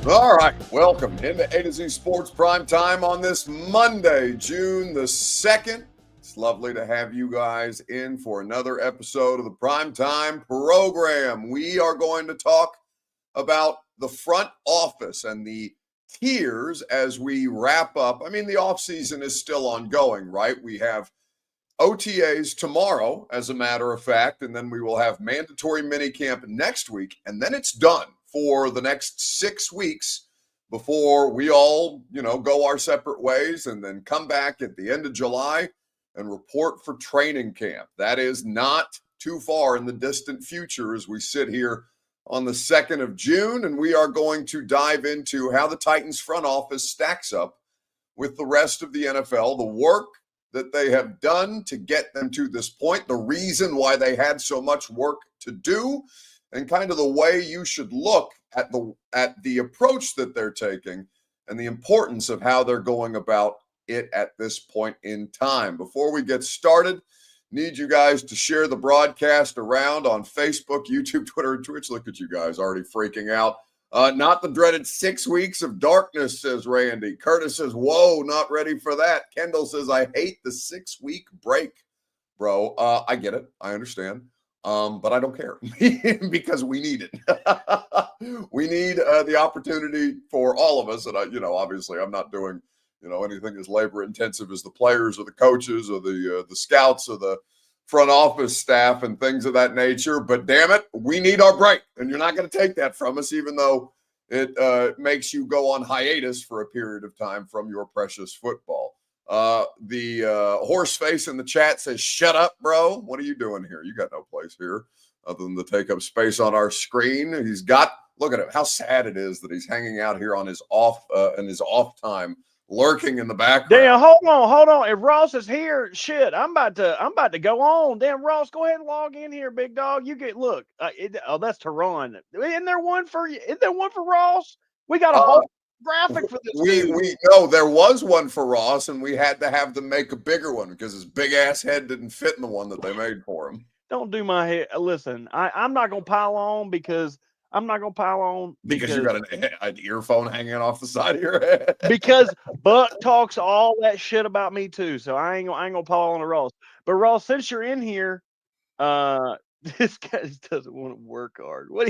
All right, welcome into A to Z Sports Prime Time on this Monday, June the 2nd. It's lovely to have you guys in for another episode of the Prime Time program. We are going to talk about the front office and the tiers as we wrap up. I mean, the offseason is still ongoing, right? We have OTAs tomorrow, as a matter of fact, and then we will have mandatory minicamp next week, and then it's done for the next 6 weeks before we all, go our separate ways and then come back at the end of July and report for training camp. That is not too far in the distant future as we sit here on the 2nd of June, and we are going to dive into how the Titans front office stacks up with the rest of the NFL, the work that they have done to get them to this point, the reason why they had so much work to do, and kind of the way you should look at the approach that they're taking and the importance of how they're going about it at this point in time. Before we get started, need you guys to share the broadcast around on Facebook, YouTube, Twitter, and Twitch. Look at you guys already freaking out. Not the dreaded 6 weeks of darkness, says Randy. Curtis says, whoa, not ready for that. Kendall says, I hate the 6-week break, bro. I get it. I understand. But I don't care because we need it. We need the opportunity for all of us. And obviously I'm not doing, anything as labor intensive as the players or the coaches or the scouts or the front office staff and things of that nature. But damn it, we need our break. And you're not going to take that from us, even though it makes you go on hiatus for a period of time from your precious football. The horse face in the chat says, shut up, bro. What are you doing here? You got no place here other than to take up space on our screen. Look at him, how sad it is that he's hanging out here on his off time, lurking in the background. Damn, hold on. If Ross is here, shit, I'm about to go on. Damn, Ross, go ahead and log in here, big dog. You get look. That's Tehran. Isn't there one for Ross? We got a whole graphic for this. We know there was one for Ross, and we had to have them make a bigger one because his big ass head didn't fit in the one that they made for him. Don't do my head. Listen, I'm not gonna pile on because you got an earphone hanging off the side of your head. Because Buck talks all that shit about me too, so I ain't gonna pile on to Ross. But Ross, since you're in here, this guy just doesn't want to work hard. Why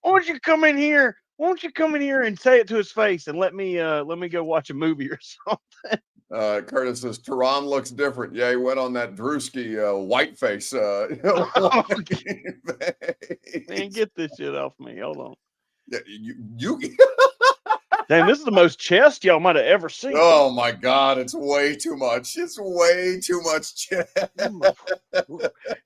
don't you come in here? Won't you come in here and say it to his face and let me go watch a movie or something? Curtis says Tehran looks different. Yeah, he went on that Drewski white face. Man, get this shit off me. Hold on. Yeah, you Damn, this is the most chest y'all might have ever seen. Oh my God, it's way too much. It's way too much chest.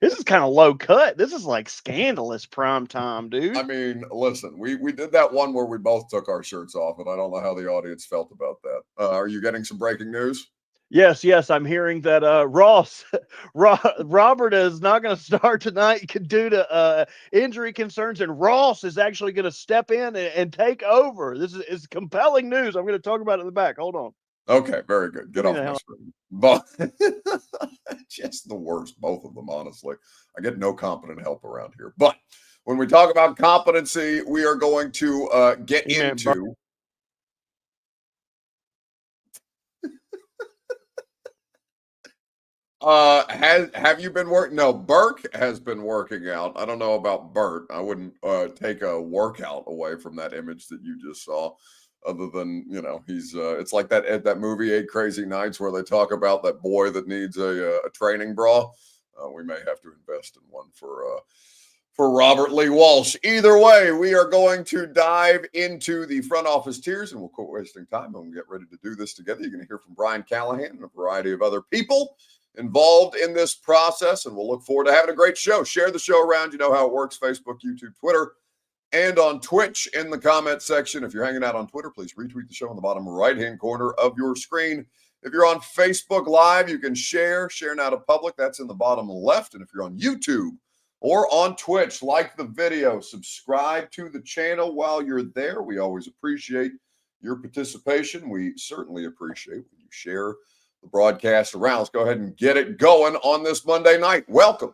This is kind of low cut. This is like scandalous prime time, dude. I mean, listen, we did that one where we both took our shirts off, and I don't know how the audience felt about that. Are you getting some breaking news? Yes, I'm hearing that Robert is not going to start tonight due to injury concerns, and Ross is actually going to step in and take over. This is compelling news. I'm going to talk about it in the back. Hold on. Okay, very good. Get off my screen. But just the worst, both of them, honestly. I get no competent help around here. But when we talk about competency, we are going to get into... have you been working? No, Burke has been working out. I don't know about Bert. I wouldn't take a workout away from that image that you just saw, other than, he's it's like that movie 8 Crazy Nights where they talk about that boy that needs a training bra. We may have to invest in one for Robert Lee Walsh. Either way, we are going to dive into the front office tiers, and we'll quit wasting time and we'll get ready to do this together. You're going to hear from Brian Callahan and a variety of other people involved in this process, and we'll look forward to having a great show. Share the show around. You know how it works: Facebook, YouTube, Twitter, and on Twitch in the comment section. If you're hanging out on Twitter, please retweet the show in the bottom right-hand corner of your screen. If you're on Facebook Live, you can share now to public. That's in the bottom left. And if you're on YouTube or on Twitch, like the video, subscribe to the channel while you're there. We always appreciate your participation. We certainly appreciate when you share the broadcast around. Let's go ahead and get it going on this Monday night. Welcome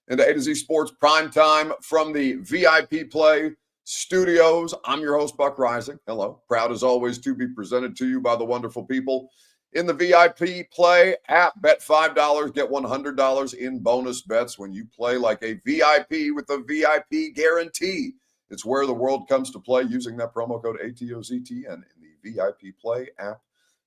into A to Z Sports Prime Time from the VIP Play Studios. I'm your host, Buck Rising. Hello. Proud as always to be presented to you by the wonderful people in the VIP Play app. Bet $5, get $100 in bonus bets when you play like a VIP with a VIP guarantee. It's where the world comes to play using that promo code ATOZTN in the VIP Play app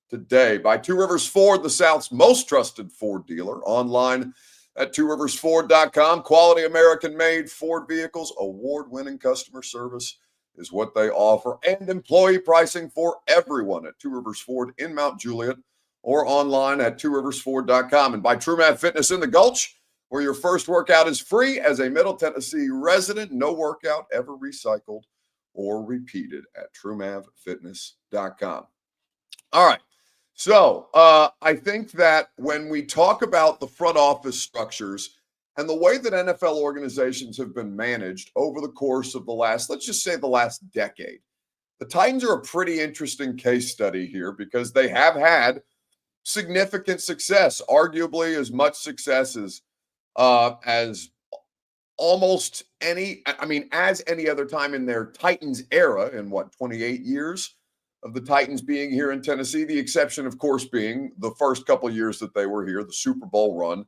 today. By Two Rivers Ford, the South's most trusted Ford dealer. Online at tworiversford.com. Quality American-made Ford vehicles, award-winning customer service is what they offer, and employee pricing for everyone at Two Rivers Ford in Mount Juliet or online at tworiversford.com. And by TrueMath Fitness in the Gulch, where your first workout is free as a Middle Tennessee resident. No workout ever recycled or repeated at truemavfitness.com. All right. So I think that when we talk about the front office structures and the way that NFL organizations have been managed over the course of the last, let's just say the last decade, the Titans are a pretty interesting case study here because they have had significant success, arguably as much success as almost as any other time in their Titans era in 28 years of the Titans being here in Tennessee, the exception, of course, being the first couple years that they were here, the Super Bowl run,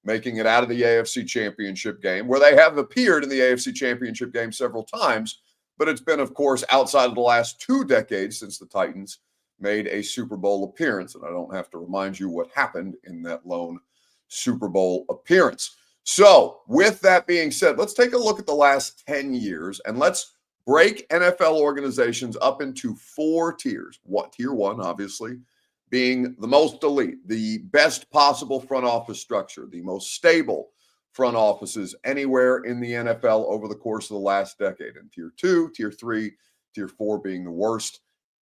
making it out of the AFC Championship game, where they have appeared in the AFC Championship game several times, but it's been, of course, outside of the last 2 decades since the Titans made a Super Bowl appearance, and I don't have to remind you what happened in that lone Super Bowl appearance. So, with that being said, let's take a look at the last 10 years, and let's break NFL organizations up into 4 tiers. Tier 1, obviously, being the most elite, the best possible front office structure, the most stable front offices anywhere in the NFL over the course of the last decade. And Tier 2, Tier 3, Tier 4 being the worst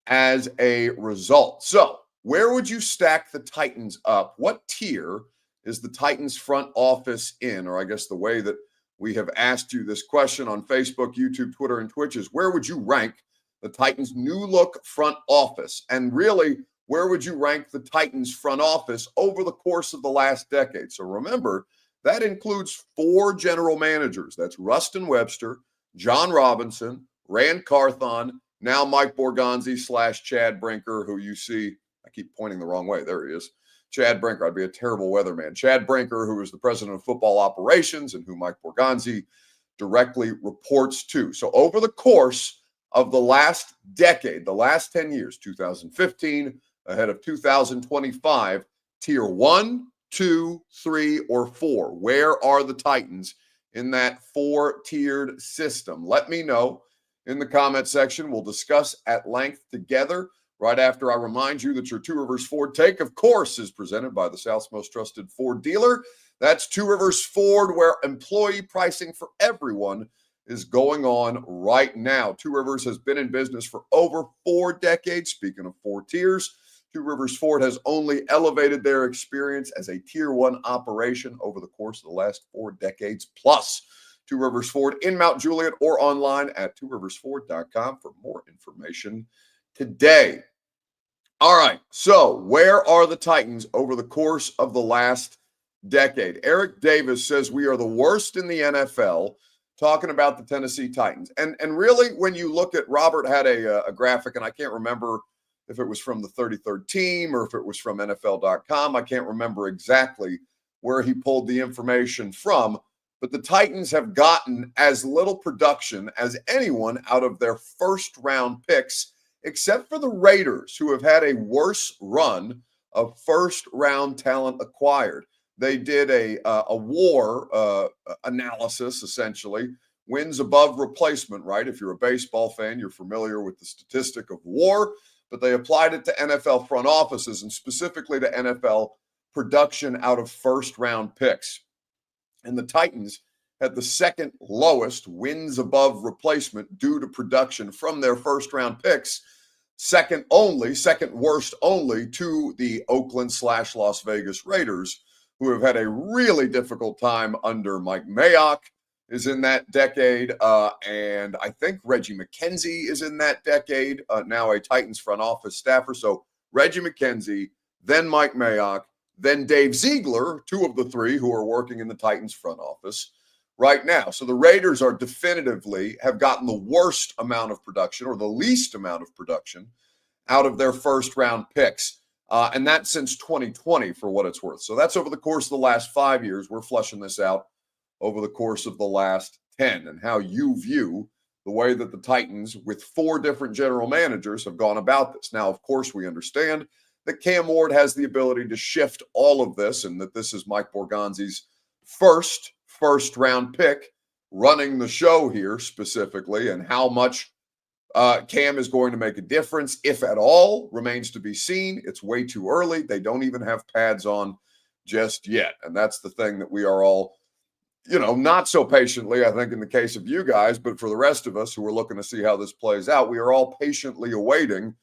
as a result. So, where would you stack the Titans up? What tier is the Titans front office in? Or I guess the way that we have asked you this question on Facebook, YouTube, Twitter, and Twitch is, where would you rank the Titans' new look front office? And really, where would you rank the Titans front office over the course of the last decade? So remember, that includes 4 general managers. That's Rustin Webster, John Robinson, Rand Carthon, now Mike Borgonzi / Chad Brinker, who you see, I keep pointing the wrong way. There he is. Chad Brinker. I'd be a terrible weatherman. Chad Brinker, who is the president of football operations and who Mike Borgonzi directly reports to. So over the course of the last decade, the last 10 years, 2015 ahead of 2025, tier 1, 2, 3, or 4, where are the Titans in that 4-tiered system? Let me know in the comment section. We'll discuss at length together. Right after I remind you that your Two Rivers Ford take, of course, is presented by the South's most trusted Ford dealer. That's Two Rivers Ford, where employee pricing for everyone is going on right now. Two Rivers has been in business for over 4 decades. Speaking of 4 tiers, Two Rivers Ford has only elevated their experience as a Tier 1 operation over the course of the last 4 decades plus. Two Rivers Ford in Mount Juliet or online at tworiversford.com for more information today. All right, so where are the Titans over the course of the last decade? Eric Davis says we are the worst in the NFL, talking about the Tennessee Titans. And really, when you look at, Robert had a graphic, and I can't remember if it was from the 33rd team or if it was from NFL.com. I can't remember exactly where he pulled the information from, but the Titans have gotten as little production as anyone out of their first-round picks, except for the Raiders, who have had a worse run of first-round talent acquired. They did a WAR analysis, essentially, wins above replacement, right? If you're a baseball fan, you're familiar with the statistic of WAR, but they applied it to NFL front offices and specifically to NFL production out of first-round picks. And the Titans had the second lowest wins above replacement due to production from their first-round picks, second worst only to the Oakland / Las Vegas Raiders, who have had a really difficult time under Mike Mayock is in that decade. And I think Reggie McKenzie is in that decade, now a Titans front office staffer. So Reggie McKenzie, then Mike Mayock, then Dave Ziegler, 2 of the 3 who are working in the Titans front office. right now. So the Raiders are definitively have gotten the worst amount of production or the least amount of production out of their first round picks. And that's since 2020 for what it's worth. So that's over the course of the last 5 years. We're flushing this out over the course of the last 10 and how you view the way that the Titans with 4 different general managers have gone about this. Now, of course, we understand that Cam Ward has the ability to shift all of this and that this is Mike Borgonzi's first round pick running the show here specifically, and how much Cam is going to make a difference, if at all, remains to be seen. It's way too early. They don't even have pads on just yet. And that's the thing that we are all, not so patiently, I think, in the case of you guys, but for the rest of us who are looking to see how this plays out, we are all patiently awaiting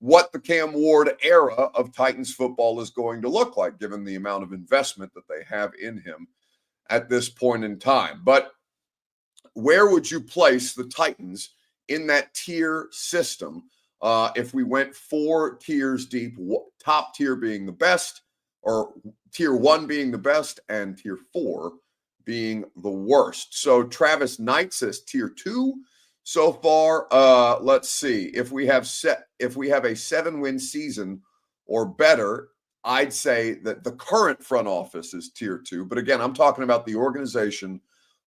what the Cam Ward era of Titans football is going to look like, given the amount of investment that they have in him at this point in time. But where would you place the Titans in that tier system if we went 4 tiers deep, top tier being the best, or tier 1 being the best, and tier 4 being the worst? So Travis Knight says tier 2 so far. Let's see. If we have a 7-win season or better, I'd say that the current front office is tier 2. But again, I'm talking about the organization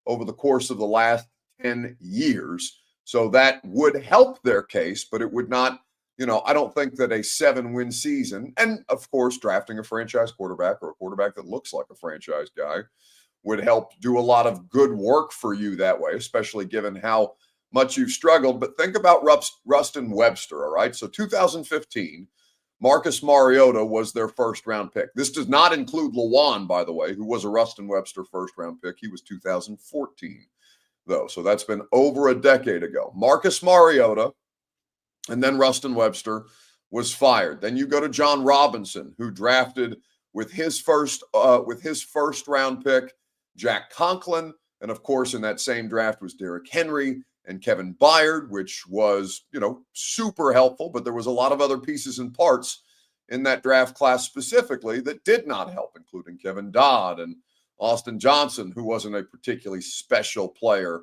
over the course of the last 10 years. So that would help their case, but it would not, I don't think that a 7-win season, and of course, drafting a franchise quarterback or a quarterback that looks like a franchise guy, would help do a lot of good work for you that way, especially given how much you've struggled. But think about Rustin Webster, all right? So 2015, Marcus Mariota was their first-round pick. This does not include Lawan, by the way, who was a Rustin Webster first-round pick. He was 2014, though. So that's been over a decade ago. Marcus Mariota and then Rustin Webster was fired. Then you go to John Robinson, who drafted with his first-round pick Jack Conklin. And, of course, in that same draft was Derrick Henry and Kevin Byard, which was, super helpful. But there was a lot of other pieces and parts in that draft class specifically that did not help, including Kevin Dodd and Austin Johnson, who wasn't a particularly special player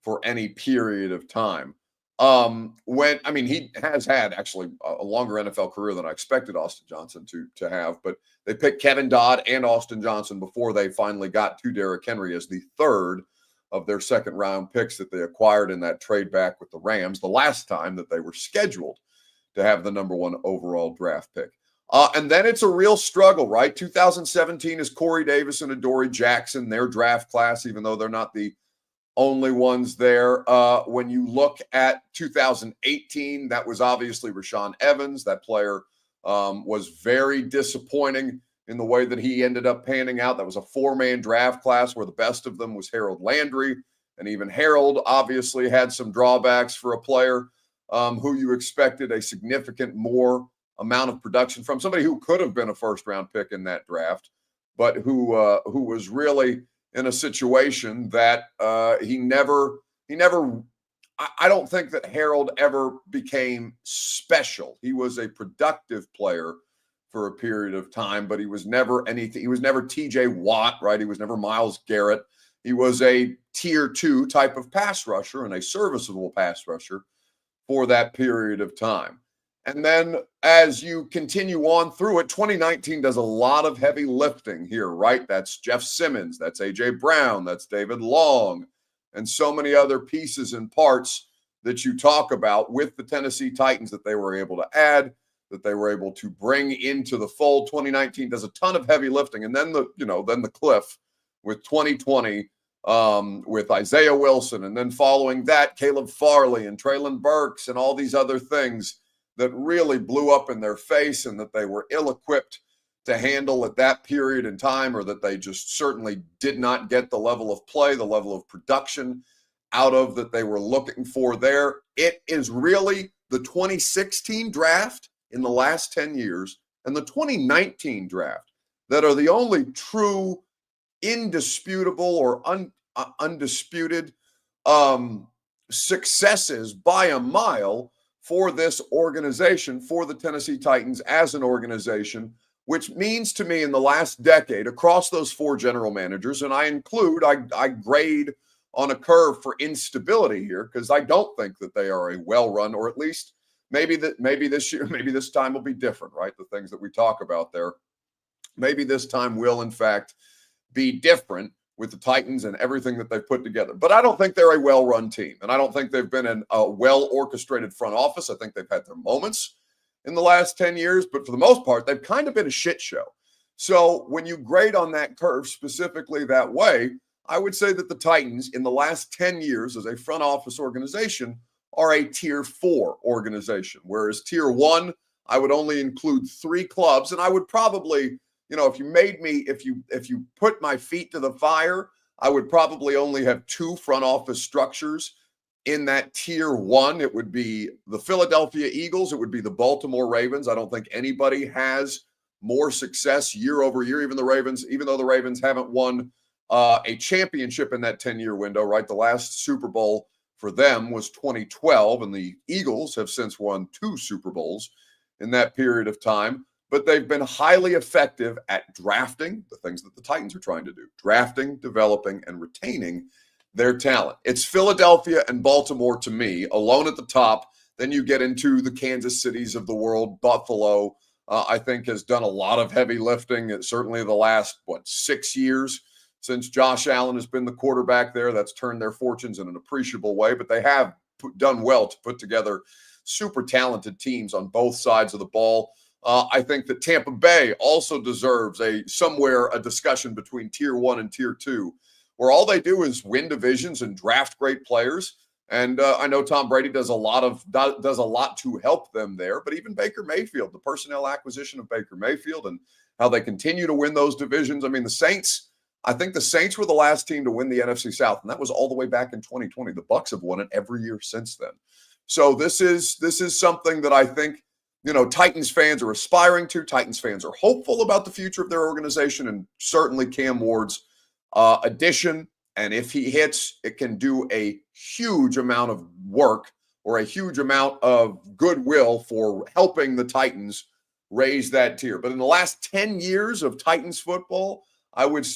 for any period of time. He has had actually a longer NFL career than I expected Austin Johnson to have, but they picked Kevin Dodd and Austin Johnson before they finally got to Derrick Henry as the third of their second-round picks that they acquired in that trade back with the Rams, the last time that they were scheduled to have the number 1 overall draft pick. And then it's a real struggle, right? 2017 is Corey Davis and Adoree Jackson, their draft class, even though they're not the only ones there. When you look at 2018, that was obviously Rashaan Evans. That player was very disappointing in the way that he ended up panning out. That was a 4-man draft class where the best of them was Harold Landry. And even Harold obviously had some drawbacks for a player who you expected a significant more amount of production from, somebody who could have been a first-round pick in that draft, but who was really in a situation that he never. I don't think that Harold ever became special. He was a productive player for a period of time, but he was never anything. He was never TJ Watt, right? He was never Myles Garrett. He was a tier 2 type of pass rusher and a serviceable pass rusher for that period of time. And then as you continue on through it, 2019 does a lot of heavy lifting here, right? That's Jeff Simmons, that's A.J. Brown, that's David Long, and so many other pieces and parts that you talk about with the Tennessee Titans that they were able to add, that they were able to bring into the fold. 2019 does a ton of heavy lifting. And then the cliff with 2020 with Isaiah Wilson. And then following that, Caleb Farley and Treylon Burks and all these other things that really blew up in their face and that they were ill-equipped to handle at that period in time, or that they just certainly did not get the level of play, the level of production out of that they were looking for there. It is really the 2016 draft in the last 10 years and the 2019 draft that are the only true indisputable or undisputed successes by a mile for this organization, for the Tennessee Titans as an organization which means to me in the last decade across those 4 general managers, and I grade on a curve for instability here because I don't think that they are a well-run, or at least maybe this year, maybe this time will be different, right? The things that we talk about there, maybe this time will in fact be different with the Titans and everything that they've put together. But I don't think they're a well-run team, and I don't think they've been a well-orchestrated front office. I think they've had their moments in the last 10 years, but for the most part, they've kind of been a shit show. So when you grade on that curve specifically that way, I would say that the Titans in the last 10 years as a front office organization are a tier 4 organization, whereas tier 1, I would only include 3 clubs, and I would probably, if you put my feet to the fire, I would probably only have 2 front office structures in that tier 1. It would be the Philadelphia Eagles. It would be the Baltimore Ravens. I don't think anybody has more success year over year, even though the Ravens haven't won a championship in that 10-year window, right? The last Super Bowl for them was 2012, and the Eagles have since won 2 Super Bowls in that period of time. But they've been highly effective at drafting, the things that the Titans are trying to do, drafting, developing, and retaining their talent. It's Philadelphia and Baltimore to me, alone at the top. Then you get into the Kansas Cities of the world. Buffalo, I think, has done a lot of heavy lifting. Certainly the last, 6 years since Josh Allen has been the quarterback there. That's turned their fortunes in an appreciable way, but they have done well to put together super talented teams on both sides of the ball. I think that Tampa Bay also deserves a discussion between tier 1 and tier 2, where all they do is win divisions and draft great players. And I know Tom Brady does a lot to help them there, but even Baker Mayfield, the personnel acquisition of Baker Mayfield and how they continue to win those divisions. I mean, I think the Saints were the last team to win the NFC South, and that was all the way back in 2020. The Bucs have won it every year since then. So this is something that I think, Titans fans are aspiring to. Titans fans are hopeful about the future of their organization, and certainly Cam Ward's addition. And if he hits, it can do a huge amount of work or a huge amount of goodwill for helping the Titans raise that tier. But in the last 10 years of Titans football, I would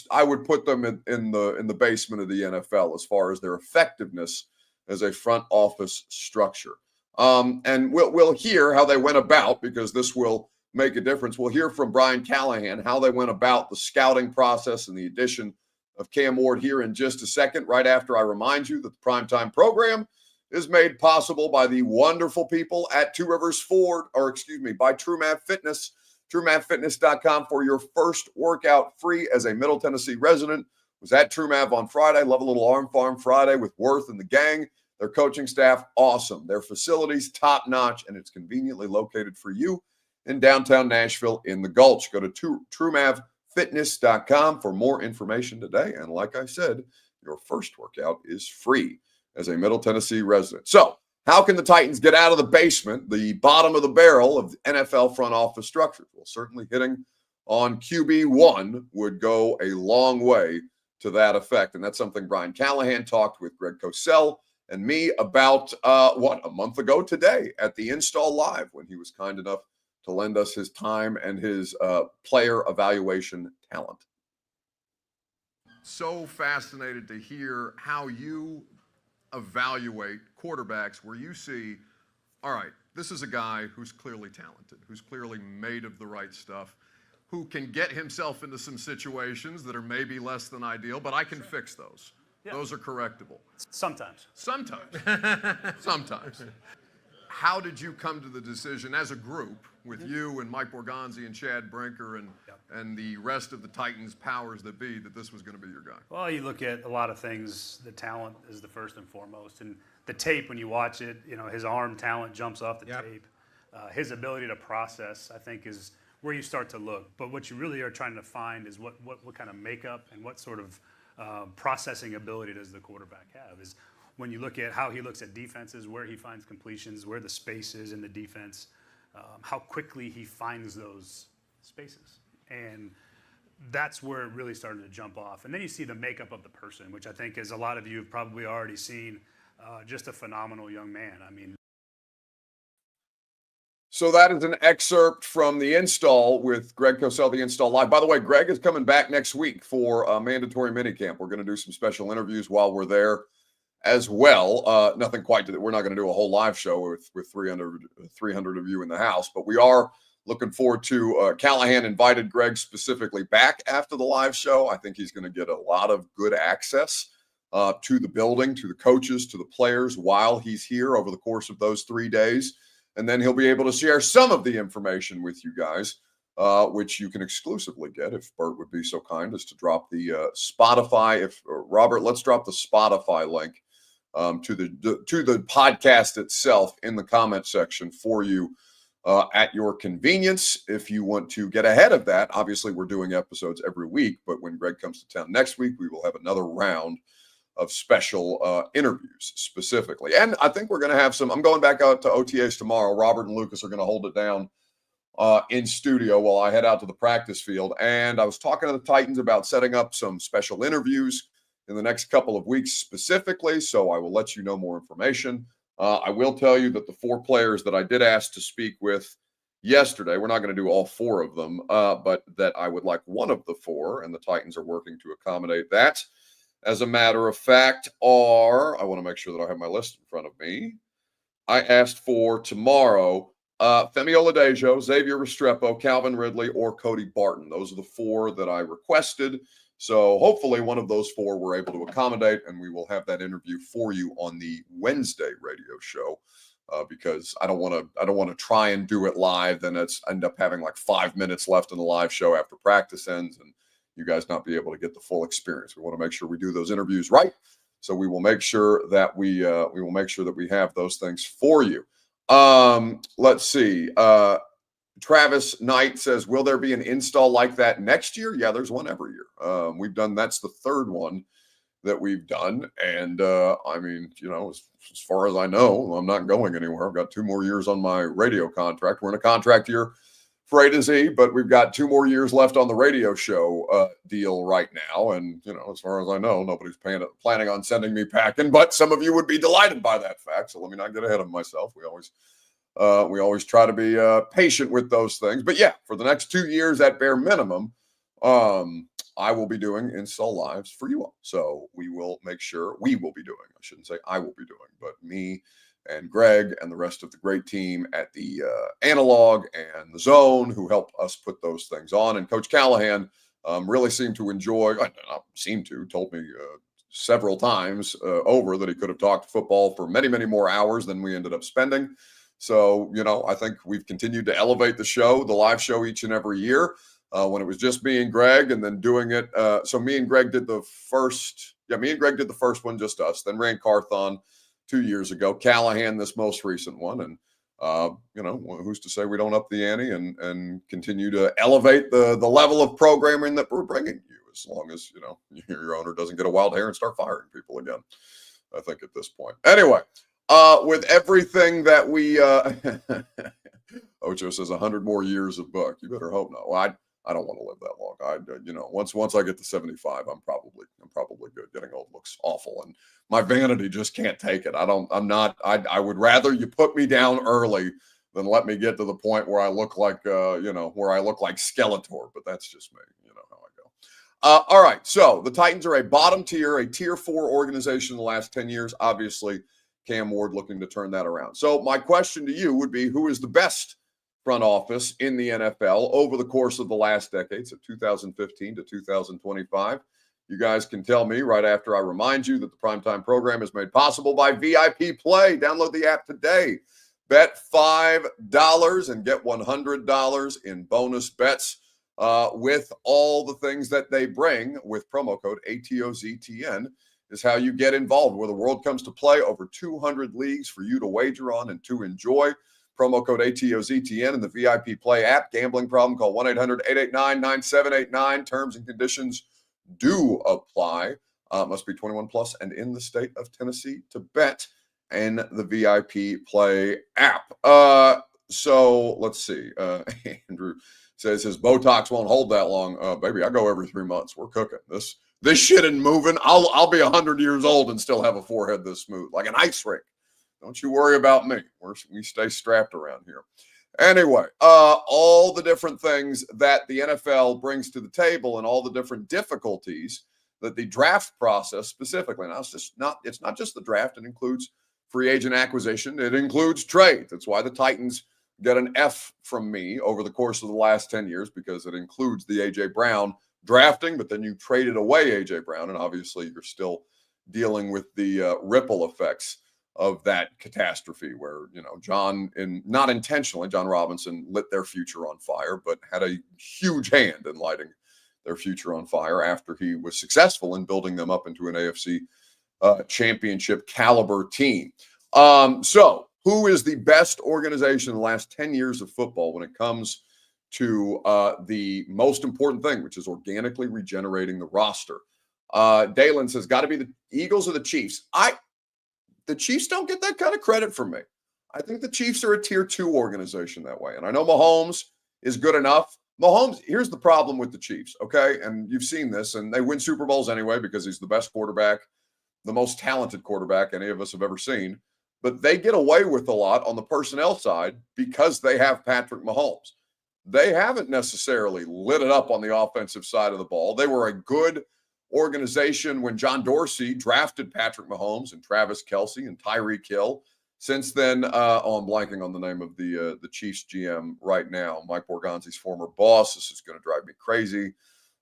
put them in the basement of the NFL as far as their effectiveness as a front office structure. And we'll hear how they went about, because this will make a difference. We'll hear from Brian Callahan how they went about the scouting process and the addition of Cam Ward here in just a second, right after I remind you that the Primetime program is made possible by the wonderful people at by TrueMav Fitness. TrueMavFitness.com for your first workout free as a Middle Tennessee resident. Was at TrueMav on Friday. Love a little Arm Farm Friday with Worth and the gang. Their coaching staff, awesome. Their facilities, top-notch, and it's conveniently located for you in downtown Nashville in the Gulch. Go to TrueMavFitness.com for more information today. And like I said, your first workout is free as a Middle Tennessee resident. So how can the Titans get out of the basement, the bottom of the barrel of NFL front office structure? Well, certainly hitting on QB1 would go a long way to that effect. And that's something Brian Callahan talked with Greg Cosell and me about, a month ago today at the Install Live, when he was kind enough to lend us his time and his player evaluation talent. So fascinated to hear how you evaluate quarterbacks where you see, all right, this is a guy who's clearly talented, who's clearly made of the right stuff, who can get himself into some situations that are maybe less than ideal, but I can fix those. Yeah. Those are correctable. Sometimes. Sometimes. How did you come to the decision as a group with you and Mike Borgonzi and Chad Brinker and the rest of the Titans powers that be that this was going to be your guy? Well, you look at a lot of things. The talent is the first and foremost. And the tape, when you watch it, his arm talent jumps off the tape. His ability to process, I think, is where you start to look. But what you really are trying to find is what kind of makeup and what sort of processing ability does the quarterback have. Is when you look at how he looks at defenses, where he finds completions, where the space is in the defense, how quickly he finds those spaces. And that's where it really started to jump off. And then you see the makeup of the person, which I think, as a lot of you have probably already seen, just a phenomenal young man. I mean, So that is an excerpt from the install with Greg Cosell, the Install Live. By the way, Greg is coming back next week for a mandatory minicamp. We're going to do some special interviews while we're there as well. Nothing quite to that. We're not going to do a whole live show with 300 of you in the house, but we are looking forward to Callahan invited Greg specifically back after the live show. I think he's going to get a lot of good access to the building, to the coaches, to the players while he's here over the course of those 3 days. And then he'll be able to share some of the information with you guys, which you can exclusively get if Bert would be so kind as to drop the Spotify. Robert, let's drop the Spotify link to the podcast itself in the comment section for you at your convenience. If you want to get ahead of that, obviously we're doing episodes every week, but when Greg comes to town next week, we will have another round of special interviews specifically. And I think we're going to have some, I'm going back out to OTAs tomorrow. Robert and Lucas are going to hold it down in studio while I head out to the practice field. And I was talking to the Titans about setting up some special interviews in the next couple of weeks specifically. So I will let you know more information. I will tell you that the 4 players that I did ask to speak with yesterday, we're not going to do all 4 of them, but that I would like one of the 4, and the Titans are working to accommodate that. As a matter of fact, I want to make sure that I have my list in front of me. I asked for tomorrow, Femi Oladejo, Xavier Restrepo, Calvin Ridley, or Cody Barton. Those are the 4 that I requested. So hopefully one of those 4 we're able to accommodate, and we will have that interview for you on the Wednesday radio show. Because I don't want to try and do it live. Then end up having like 5 minutes left in the live show after practice ends, and you guys not be able to get the full experience. We want to make sure we do those interviews right. So we will make sure that we have those things for you. Let's see. Travis Knight says, will there be an install like that next year? Yeah, there's one every year. That's the 3rd one that we've done. And I mean, as far as I know, I'm not going anywhere. I've got 2 more years on my radio contract. We're in a contract year for A to Z, but we've got 2 more years left on the radio show deal right now. And, as far as I know, nobody's planning on sending me packing, but some of you would be delighted by that fact. So let me not get ahead of myself. We always try to be patient with those things. But yeah, for the next 2 years at bare minimum, I will be doing install lives for you all. So we will be doing, I shouldn't say I will be doing, but me and Greg and the rest of the great team at the Analog and the Zone who help us put those things on. And Coach Callahan really seemed to enjoy, told me several times over that he could have talked football for many, many more hours than we ended up spending. So, I think we've continued to elevate the live show each and every year. When it was just me and Greg, and then doing it. So me and Greg did the first one, just us. Then ran Carthon 2 years ago. Callahan, this most recent one. And, who's to say we don't up the ante and continue to elevate the level of programming that we're bringing you, as long as, your owner doesn't get a wild hair and start firing people again, I think at this point. Anyway, with everything that we, Ocho says 100 more years of book. You better hope not. Well, I don't want to live that long. Once I get to 75, I'm probably good. Getting old looks awful, and my vanity just can't take it. I would rather you put me down early than let me get to the point where I look like, Skeletor. But that's just me. You know how I go. All right. So the Titans are a bottom tier, a tier 4 organization in the last 10 years. Obviously, Cam Ward looking to turn that around. So my question to you would be, who is the best front office in the NFL over the course of the last decade, so 2015 to 2025? You guys can tell me right after I remind you that the Primetime program is made possible by VIP Play. Download the app today. Bet $5 and get $100 in bonus bets with all the things that they bring with promo code ATOZTN is how you get involved. Where the world comes to play, over 200 leagues for you to wager on and to enjoy. Promo code ATOZTN in the VIP Play app. Gambling problem, call 1-800-889-9789. Terms and conditions do apply. Must be 21 plus and in the state of Tennessee to bet in the VIP Play app. So let's see. Andrew says his Botox won't hold that long. Baby, I go every 3 months. We're cooking. This shit ain't moving. I'll be 100 years old and still have a forehead this smooth, like an ice rink. Don't you worry about me. We stay strapped around here. Anyway, all the different things that the NFL brings to the table and all the different difficulties that the draft process specifically. Now, it's not just the draft. It includes free agent acquisition. It includes trade. That's why the Titans get an F from me over the course of the last 10 years, because it includes the A.J. Brown drafting, but then you traded away A.J. Brown, and obviously you're still dealing with the ripple effects of that catastrophe where, John, not intentionally, John Robinson lit their future on fire, but had a huge hand in lighting their future on fire after he was successful in building them up into an AFC championship caliber team. So who is the best organization in the last 10 years of football when it comes to the most important thing, which is organically regenerating the roster? Dalen says, got to be the Eagles or the Chiefs. The Chiefs don't get that kind of credit from me. I think the Chiefs are a tier 2 organization that way. And I know Mahomes is good enough. Mahomes, here's the problem with the Chiefs, okay? And you've seen this, and they win Super Bowls anyway because he's the best quarterback, the most talented quarterback any of us have ever seen. But they get away with a lot on the personnel side because they have Patrick Mahomes. They haven't necessarily lit it up on the offensive side of the ball. They were a good organization when John Dorsey drafted Patrick Mahomes and Travis Kelce and Tyreek Hill. Since then, I'm blanking on the name of the Chiefs GM right now, Mike Borgonzi's former boss. This is going to drive me crazy.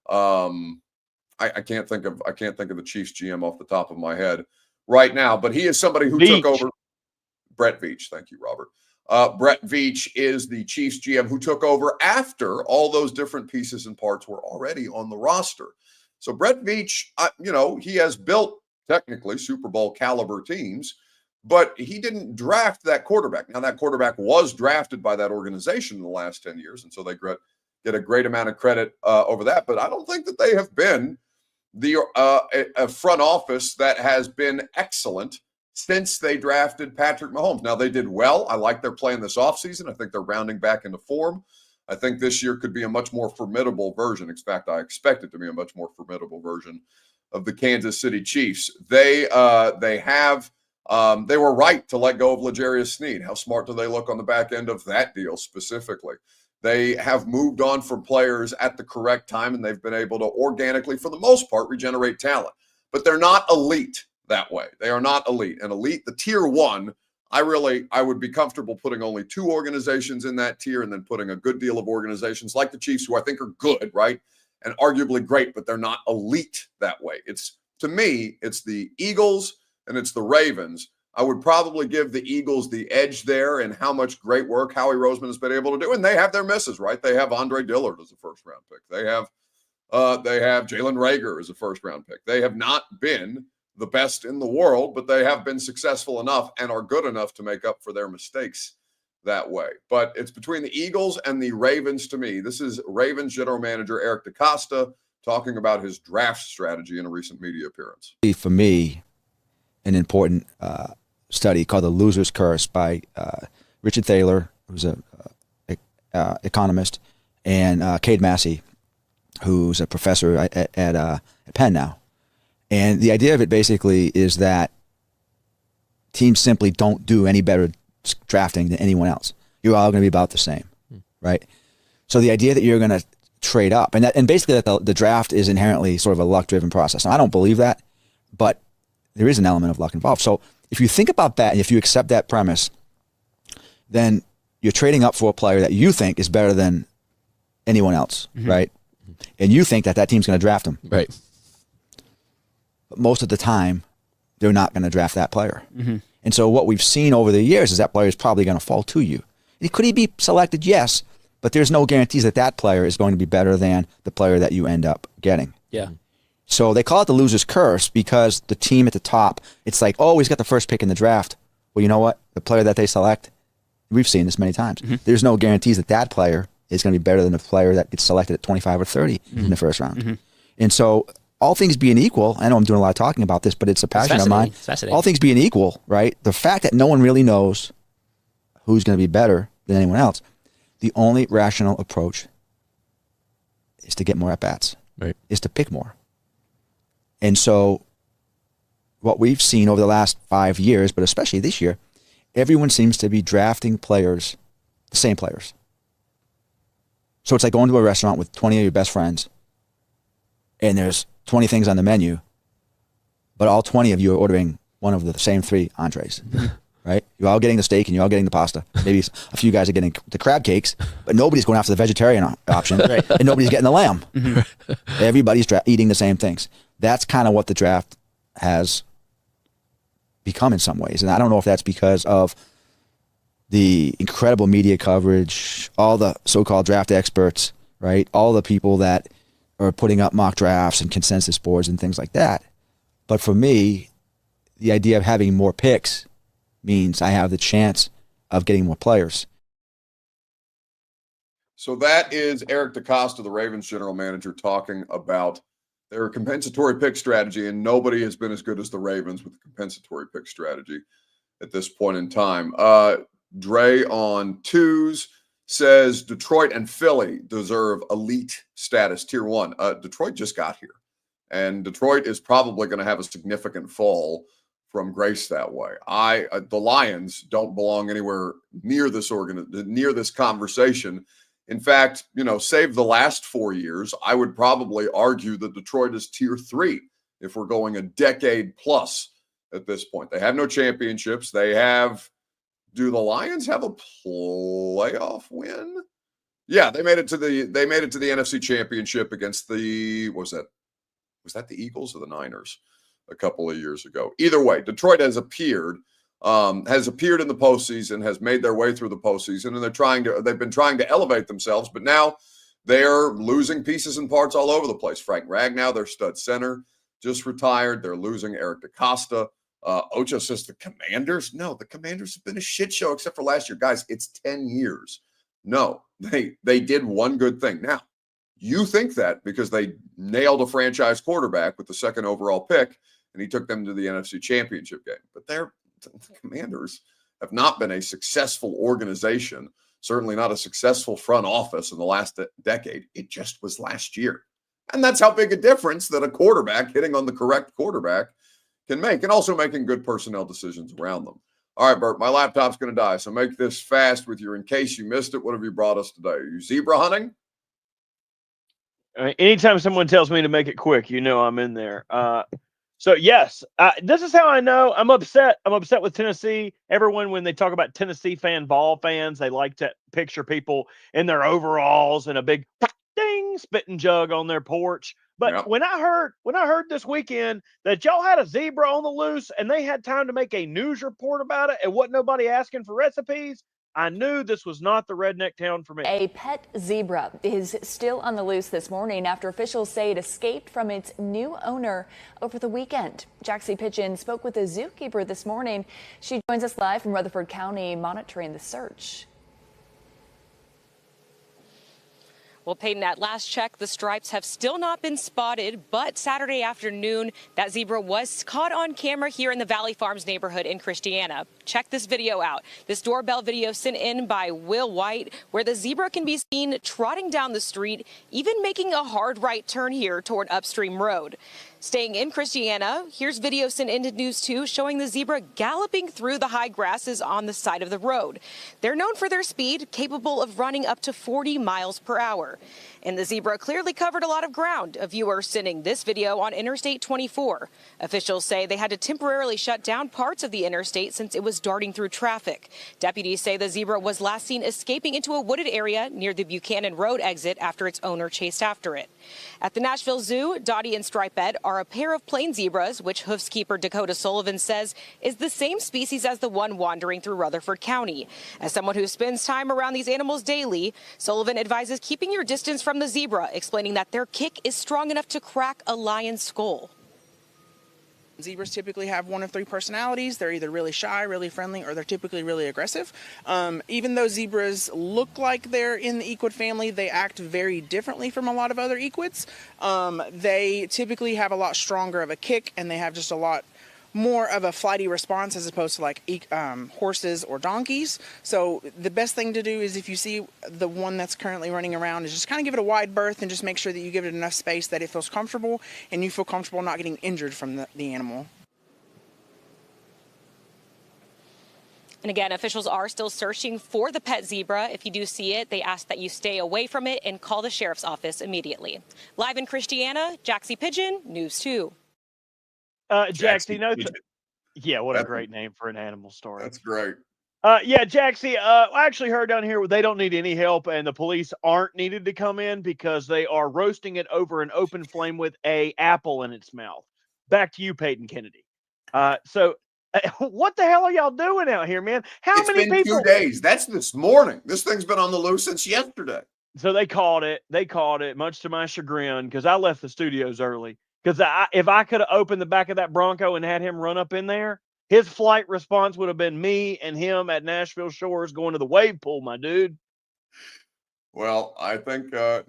I can't think of the Chiefs GM off the top of my head right now, but he is somebody who took over. Brett Veach, thank you, Robert. Brett Veach is the Chiefs GM who took over after all those different pieces and parts were already on the roster. So Brett Veach, he has built technically Super Bowl caliber teams, but he didn't draft that quarterback. Now, that quarterback was drafted by that organization in the last 10 years, and so they get a great amount of credit over that. But I don't think that they have been a front office that has been excellent since they drafted Patrick Mahomes. Now, they did well. I like their play in this offseason. I think they're rounding back into form. I think this year could be a much more formidable version. In fact, I expect it to be a much more formidable version of the Kansas City Chiefs. They were right to let go of L'Jarius Sneed. How smart do they look on the back end of that deal specifically? They have moved on from players at the correct time, and they've been able to organically, for the most part, regenerate talent. But they're not elite that way. They are not elite. And elite, the tier 1, I would be comfortable putting only 2 organizations in that tier and then putting a good deal of organizations like the Chiefs, who I think are good, right? And arguably great, but they're not elite that way. To me, it's the Eagles and it's the Ravens. I would probably give the Eagles the edge there in how much great work Howie Roseman has been able to do. And they have their misses, right? They have Andre Dillard as a first-round pick. They have Jalen Reagor as a first-round pick. They have not been the best in the world, but they have been successful enough and are good enough to make up for their mistakes that way. But it's between the Eagles and the Ravens to me. This is Ravens general manager Eric DeCosta talking about his draft strategy in a recent media appearance. For me, an important study called The Loser's Curse by Richard Thaler, who's an economist, and Cade Massey, who's a professor at Penn now. And the idea of it basically is that teams simply don't do any better drafting than anyone else. You're all going to be about the same, right? So the idea that you're going to trade up, and basically that the draft is inherently sort of a luck-driven process. Now, I don't believe that, but there is an element of luck involved. So if you think about that, and if you accept that premise, then you're trading up for a player that you think is better than anyone else, right? And you think that team's going to draft him. Right. But most of the time, they're not going to draft that player. And so what we've seen over the years is that player is probably going to fall to you. Could he be selected? Yes, but there's no guarantees that player is going to be better than the player that you end up getting. Yeah. So they call it the loser's curse because the team at the top, it's like, oh, he's got the first pick in the draft. Well, you know what? The player that they select, we've seen this many times. There's no guarantees that player is going to be better than the player that gets selected at 25 or 30 in the first round. And so all things being equal, I know I'm doing a lot of talking about this, but it's a passion of mine. All things being equal, right? The fact that no one really knows who's going to be better than anyone else, the only rational approach is to get more at-bats, is to pick more. And so what we've seen over the last 5 years, but especially this year, everyone seems to be drafting players the same players. So it's like going to a restaurant with 20 of your best friends, and there's 20 things on the menu, but all 20 of you are ordering one of the same 3 entrees, right? You're all getting the steak and you're all getting the pasta. Maybe a few guys are getting the crab cakes, but nobody's going after the vegetarian option, right? And nobody's getting the lamb. Everybody's eating the same things. That's kind of what the draft has become in some ways. And I don't know if that's because of the incredible media coverage, all the so-called draft experts, right? All the people that are putting up mock drafts and consensus boards and things like that. But for me, the idea of having more picks means I have the chance of getting more players. So that is Eric DeCosta, the Ravens general manager, talking about their compensatory pick strategy, and nobody has been as good as the Ravens with the compensatory pick strategy at this point in time. Dre on twos says Detroit and Philly deserve elite status, tier 1. Detroit just got here, and Detroit is probably going to have a significant fall from grace that way. The Lions don't belong anywhere near near this conversation. In fact, save the last 4 years, I would probably argue that Detroit is tier 3 if we're going a decade plus at this point. They have no championships. Do the Lions have a playoff win? Yeah, they made it to the NFC Championship against was that the Eagles or the Niners a couple of years ago? Either way, Detroit has appeared in the postseason, has made their way through the postseason, and they've been trying to elevate themselves, but now they're losing pieces and parts all over the place. Frank Ragnow, their stud center, just retired. They're losing Eric DeCosta. Ocho says the Commanders. No, the Commanders have been a shit show except for last year. Guys, it's 10 years. No, they did one good thing. Now, you think that because they nailed a franchise quarterback with the 2nd overall pick, and he took them to the NFC Championship game. But the Commanders have not been a successful organization, certainly not a successful front office in the last decade. It just was last year. And that's how big a difference that a quarterback hitting on the correct quarterback can make, and also making good personnel decisions around them. All right, Bert, my laptop's going to die, so make this fast with your in case you missed it. What have you brought us today? Are you zebra hunting? Anytime someone tells me to make it quick, I'm in there. So yes, this is how I know I'm upset. I'm upset with Tennessee. Everyone, when they talk about Tennessee ball fans, they like to picture people in their overalls and a big ding spitting jug on their porch. But Yep. when I heard this weekend that y'all had a zebra on the loose and they had time to make a news report about it and wasn't nobody asking for recipes, I knew this was not the redneck town for me. A pet zebra is still on the loose this morning after officials say it escaped from its new owner over the weekend. Jaxie Pitchen spoke with a zookeeper this morning. She joins us live from Rutherford County monitoring the search. Well, Peyton, at last check, the stripes have still not been spotted, but Saturday afternoon, that zebra was caught on camera here in the Valley Farms neighborhood in Christiana. Check this video out. This doorbell video sent in by Will White, where the zebra can be seen trotting down the street, even making a hard right turn here toward Upstream Road. Staying in Christiana, here's video sent into News 2 showing the zebra galloping through the high grasses on the side of the road. They're known for their speed, capable of running up to 40 miles per hour. And the zebra clearly covered a lot of ground. A viewer sending this video on Interstate 24. Officials say they had to temporarily shut down parts of the interstate since it was darting through traffic. Deputies say the zebra was last seen escaping into a wooded area near the Buchanan Road exit after its owner chased after it. At the Nashville Zoo, Dottie and Striped are a pair of plain zebras, which hoofskeeper Dakota Sullivan says is the same species as the one wandering through Rutherford County. As someone who spends time around these animals daily, Sullivan advises keeping your distance from the zebra, explaining that their kick is strong enough to crack a lion's skull. Zebras typically have one of three personalities. They're either really shy, really friendly, or they're typically really aggressive. Even though zebras look like they're in the equid family, they act very differently from a lot of other equids. They typically have a lot stronger of a kick, and they have just a lot more of a flighty response as opposed to like horses or donkeys. So the best thing to do is if you see the one that's currently running around is just kind of give it a wide berth and just make sure that you give it enough space that it feels comfortable and you feel comfortable not getting injured from the animal. And again, officials are still searching for the pet zebra. If you do see it, they ask that you stay away from it and call the sheriff's office immediately. Live in Christiana, Jaxie Pigeon, News 2. Jaxie, Pigeon. yeah, what a great name for an animal story. That's great. Yeah, Jaxie, I actually heard down here they don't need any help and the police aren't needed to come in because they are roasting it over an open flame with a apple in its mouth. Back to you, Peyton Kennedy. What the hell are y'all doing out here, man? It's been people? 2 days. That's this morning. This thing's been on the loose since yesterday. So they caught it. Much to my chagrin, because I left the studios early. Because if I could have opened the back of that Bronco and had him run up in there, his flight response would have been me and him at Nashville Shores going to the wave pool, my dude. Well, I think I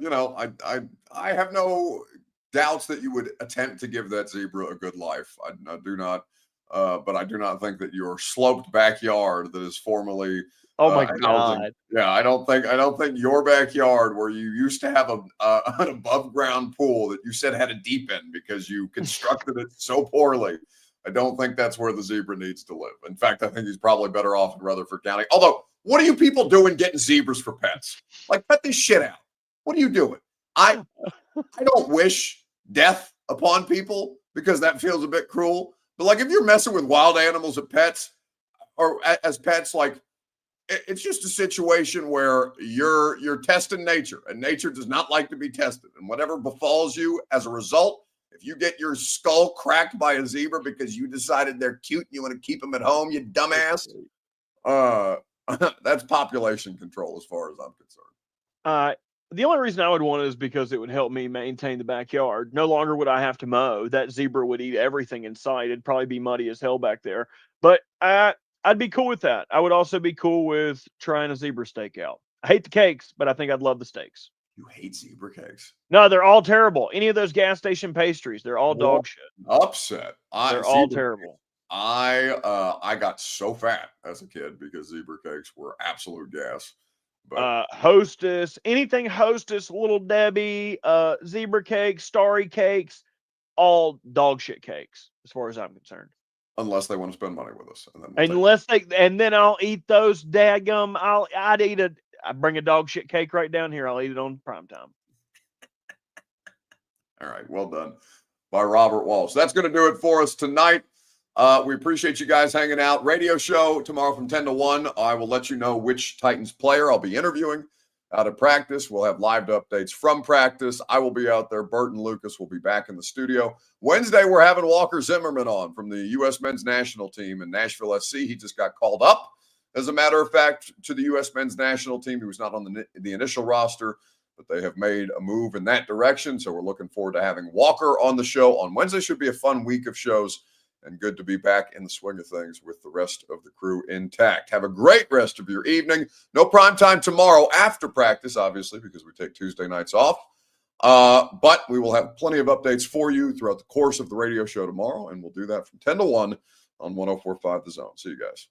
have no doubts that you would attempt to give that zebra a good life. I do not, but I do not think that your sloped backyard that is formerly oh my God. Yeah, I don't think your backyard where you used to have an above ground pool that you said had a deep end because you constructed it so poorly. I don't think that's where the zebra needs to live. In fact, I think he's probably better off in Rutherford County. Although, what are you people doing getting zebras for pets? Like, cut this shit out. What are you doing? I don't wish death upon people because that feels a bit cruel. But like, if you're messing with wild animals as pets, like, it's just a situation where you're testing nature, and nature does not like to be tested. And whatever befalls you as a result, if you get your skull cracked by a zebra because you decided they're cute and you want to keep them at home, you dumbass, that's population control as far as I'm concerned. The only reason I would want it is because it would help me maintain the backyard. No longer would I have to mow. That zebra would eat everything in sight. It'd probably be muddy as hell back there. But I'd be cool with that. I would also be cool with trying a zebra steak out. I hate the cakes, but I think I'd love the steaks. You hate zebra cakes? No, they're all terrible. Any of those gas station pastries, they're all dog shit. Upset. They're all terrible. I got so fat as a kid because zebra cakes were absolute gas. But Hostess, anything Hostess, Little Debbie, zebra cakes, starry cakes, all dog shit cakes, as far as I'm concerned. Unless they want to spend money with us, and then I'll eat those daggum. I bring a dog shit cake right down here. I'll eat it on prime time. All right, well done by Robert Walsh. That's going to do it for us tonight. We appreciate you guys hanging out. Radio show tomorrow from 10 to 1. I will let you know which Titans player I'll be interviewing out of practice. We'll have live updates from practice. I will be out there. Bert and Lucas will be back in the studio. Wednesday, we're having Walker Zimmerman on from the U.S. men's national team in Nashville SC. He just got called up, as a matter of fact, to the U.S. men's national team. He was not on the initial roster, but they have made a move in that direction. So we're looking forward to having Walker on the show on Wednesday. Should be a fun week of shows. And good to be back in the swing of things with the rest of the crew intact. Have a great rest of your evening. No prime time tomorrow after practice, obviously, because we take Tuesday nights off. But we will have plenty of updates for you throughout the course of the radio show tomorrow, and we'll do that from 10 to 1 on 104.5 The Zone. See you guys.